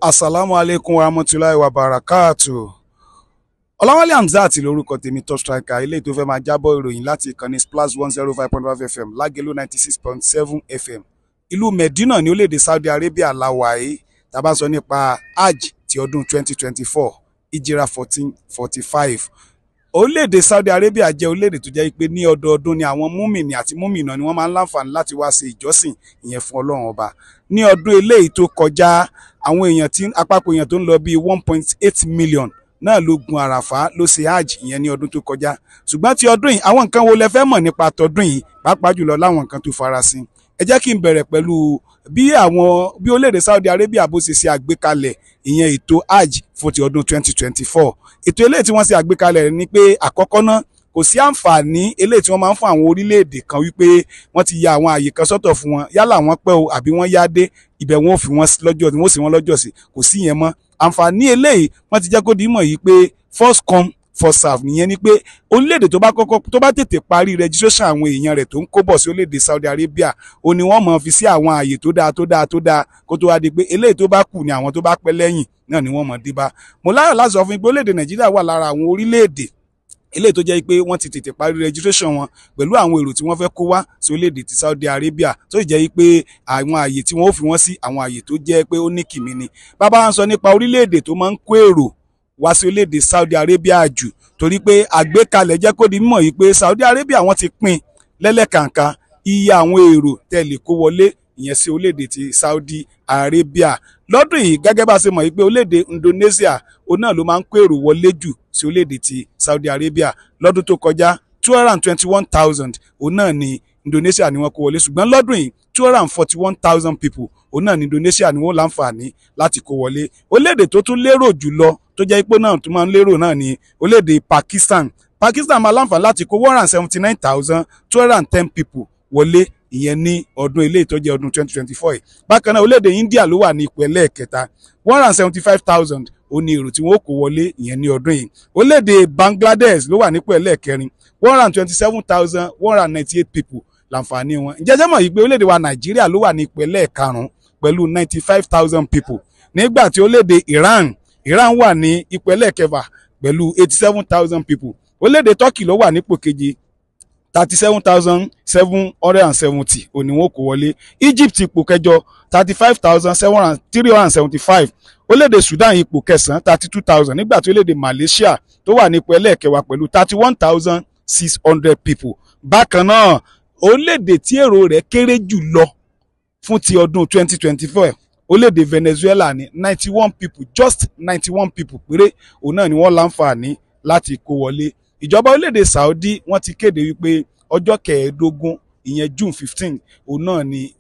Assalamu alaikum warahmatullahi wabarakatuh. Ọláwálé Hamzat lórúkọ tèmi, top striker ilé tó fẹ́ máa jábọ̀ ìròyìn láti ìkànnì Splash 105.5 FM Lágelú 96.7 FM. Ìlú Medina ní orílẹ̀-èdè Saudi Arabia láwàyé tá bá sọ nípa Hajj ti ọdún 2024 Hijra 1445. Orílẹ̀-èdè Saudi Arabia jẹ́ orílẹ̀-èdè tó jẹ́ pé ní ọdọọdún ni àwọn múmìnì àti múmìnà ni wọ́n máa ń láǹfààní láti wá ṣe ìjọsìn ìyẹn fún Ọlọ́run ọba. Ní ọdún eléyìí tó kọjá, àwọn èèyàn tí àpapọ̀ èèyàn tó ń lọ bíi 1.8 million náà ló gun àràfá ló ṣe hajj ìyẹn ní ọdún tó kọjá. Ṣùgbọ́n ti ọdún yìí àwọn nǹkan wo lẹ fẹ́ mọ̀ nípa tọdún yìí, pàápàá jùlọ láwọn nǹkan tó farasin. Ẹ jẹ́ kí n bẹ̀rẹ̀ pẹ̀lú bí orílẹ̀-èdè Saudi Arabia bó ṣe ṣe àgbékalẹ̀ ìyẹn ètò hajj fún ti ọdún 2024. Ètò eléyìí tí wọ́n ṣe àgbékalẹ̀ rẹ̀ ni pé àkọ́kọ́ náà kò sí àǹfààní eléyìí tí wọ́n máa ń fún àwọn orílẹ̀-èdè kan wípé wọ́n ti ya àwọn àyè kan sọ́tọ̀ fún wọn, yálà wọ́n pẹ́ o àbí wọ́n yá dé, ibẹ̀ wọn ò fi wọ́n lọ́jọ́ wọ́n sì wọ́n lọ́jọ́ sí, kò sí yẹn mọ́. Àǹfààní eléyìí wọ́n ti jẹ́ kó di mọ̀ yìí pé first come first serve nìyẹn, ni pé orílẹ̀-èdè tó bá tètè parí registration àwọn èèyàn rẹ̀ tó ń kó bọ̀ sí orílẹ̀-èdè Saudi Arabia, ó ní wọ́n máa fi sí àwọn àyè tó dáa kó tó wá di pé eléyìí tó bá kù ni àwọn tó bá pẹ́ lẹ́yìn náà ni wọ́n máa dé bá. Mo láyọ̀ láti sọ fún yín pé orílẹ̀-èdè Nàìjíríà wà lára àwọn orílẹ̀-èdè eléyìí tó jẹ́ pé wọ́n ti tètè parí registration wọn pẹ̀lú àwọn èrò tí wọ́n fẹ́ kó wá sí orílẹ̀-èdè ti Saudi Arabia, tó jẹ́ pé àwọn àyè tí wọ́n ó fi wọ́n sí àwọn àyè tó jẹ́ pé ó ní kìmí ni. Bàbá wa ń sọ nípa orílẹ̀-èdè tó máa ń kó èrò wá sí orílẹ̀-èdè Saudi Arabia jù, torí pé àgbékalẹ̀ jẹ́ kó di mímọ̀ yìí pé Saudi Arabia wọ́n ti pín lẹ́lẹ́kàǹkà iye àwọn èrò tẹ́lẹ̀ kó wọlé ìyẹn sí orílẹ̀-èdè ti Saudi Arabia. Lọ́dún yìí gẹ́gẹ́ bá ṣe mọ̀ yìí pé orílẹ̀-èdè Indonesia òun náà ló máa ń kó èrò wọlé jù sí orílẹ̀-èdè ti Saudi Arabia. Lọ́dún tó kọjá 221,000 òun náà ni Indonesia ni wọ́n kó wọlé, ṣùgbọ́n lọ́dún yìí 241,000 people òun náà ni Indonesia ni wọ́n láǹfààní láti kó wọlé. Orílẹ̀-èdè tó tún lérò jùlọ tó jẹ́ ipò náà tó máa ń lérò náà ni orílẹ̀-èdè Pakistan. Pakistan máa láǹfààní láti kó 179,210 people wọlé ìyẹn ní ọdún ilé ìtọ́jú ọdún 2024 yìí. Bákan náà orílẹ̀-èdè India ló wà ní ipò ẹlẹ́ẹ̀kẹta, 175,000 ó ní èrò tí wọ́n kó wọlé ìyẹn ní ọdún yìí. Orílẹ̀-èdè Bangladesh ló wà nípò ẹlẹ́ẹ̀kẹrin, 127,198 people láǹfààní wọn. Ǹjẹ́ jẹ́ mọ̀ yìí pé orílẹ̀-èdè wa Nàìjíríà ló wà ní ipò ẹlẹ́ẹ̀karùn-ún pẹ̀lú 95,000 people, nígbà tí orílẹ̀-èdè Iran wà ní ipò ẹlẹ́ẹ̀kẹfà pẹ̀lú 87,000 people. Orílẹ̀-èdè Turkey ló wà nípò keje, 37,770 òní wọn kó wọlé. Egypt ipò kẹjọ, 35,375. Orílẹ̀-èdè Sudan ipò kẹsàn-án, 32,000, nígbà tí orílẹ̀-èdè Malaysia tó wà nípò ẹlẹ́ẹ̀kẹwàá pẹ̀lú 31,600 people. Bákan náà orílẹ̀-èdè tí èrò rẹ̀ kéré jù lọ fún ti ọdún 2024 orílẹ̀-èdè Venezuela ní 91 people, just 91 people péré òun náà ni wọ́n láǹfààní láti kó wọlé. Ìjọba orílẹ̀-èdè Saudi wọ́n ti kéde wípé ọjọ́ kẹẹ̀ẹ́dógún ìyẹn June 15 òun náà ni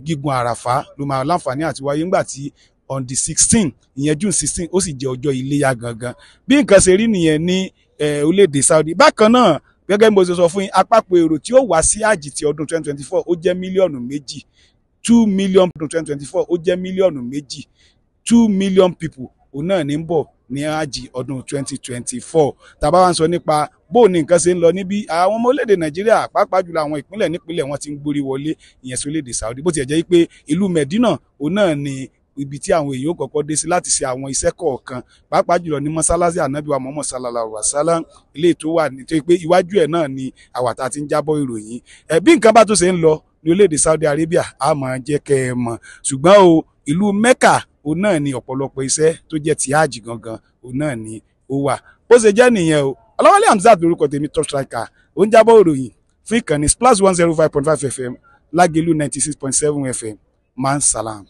gígùn àràfá ló máa láǹfààní àti wáyé, ńgbà tí on the 16 ìyẹn June 16 ó sì jẹ́ ọjọ́ iléyá gangan. Bí nǹkan ṣe rí nìyẹn ní orílẹ̀-èdè Saudi. Bákan náà gẹ́gẹ́ bí mo ṣe sọ fún yín, àpapọ̀ èrò tí ó wá sí hajj ti ọdún 2024 ó jẹ́ mílíọ̀nù méjì, 2 million ọdún 2024 ó jẹ́ mílíọ̀nù méjì, 2 million people òun náà ní ń bọ̀ ní hajj ọdún 2024. Tàbá wá ń sọ nípa bó ní nǹkan ṣe ń lọ níbi àwọn ọmọ orílẹ̀-èdè Nàìjíríà, pàápàá jùlọ àwọn ìpínlẹ̀ wọn ti ń gborí wọlé ìyẹn sí orílẹ̀-èdè Saudi, bó ti jẹ́ pé ìlú Medina òun náà ni ibi tí àwọn èèyàn kọ́kọ́ dé sí láti ṣe àwọn iṣẹ́ kọ̀ọ̀kan, pàápàá jùlọ ní mọ́sálásí ànábì wa Muhammad sallallahu alaihi wasallam ilé tó wà nítorí pé iwájú ẹ̀ náà ni àwàtà ti ń jábọ̀ ìròyìn. Bí nǹkan bá tó ṣe ń lọ ní orílẹ̀-èdè Saudi Arabia a máa jẹ́ kẹ́ ẹ mọ̀, ṣùgbọ́n o ìlú Mecca òun náà ni ọ̀pọ̀lọpọ̀ iṣẹ́ tó jẹ́ ti hajj gangan òun náà ni ó wà. Bó ṣe jẹ́ nìyẹn o. Ọláwálé Hamzat lórúkọ tèmi, top striker ó ń jábọ̀ ìròyìn fún ìkànnì Splash 105.5 FM Lágelú 96.7 FM. Man salam.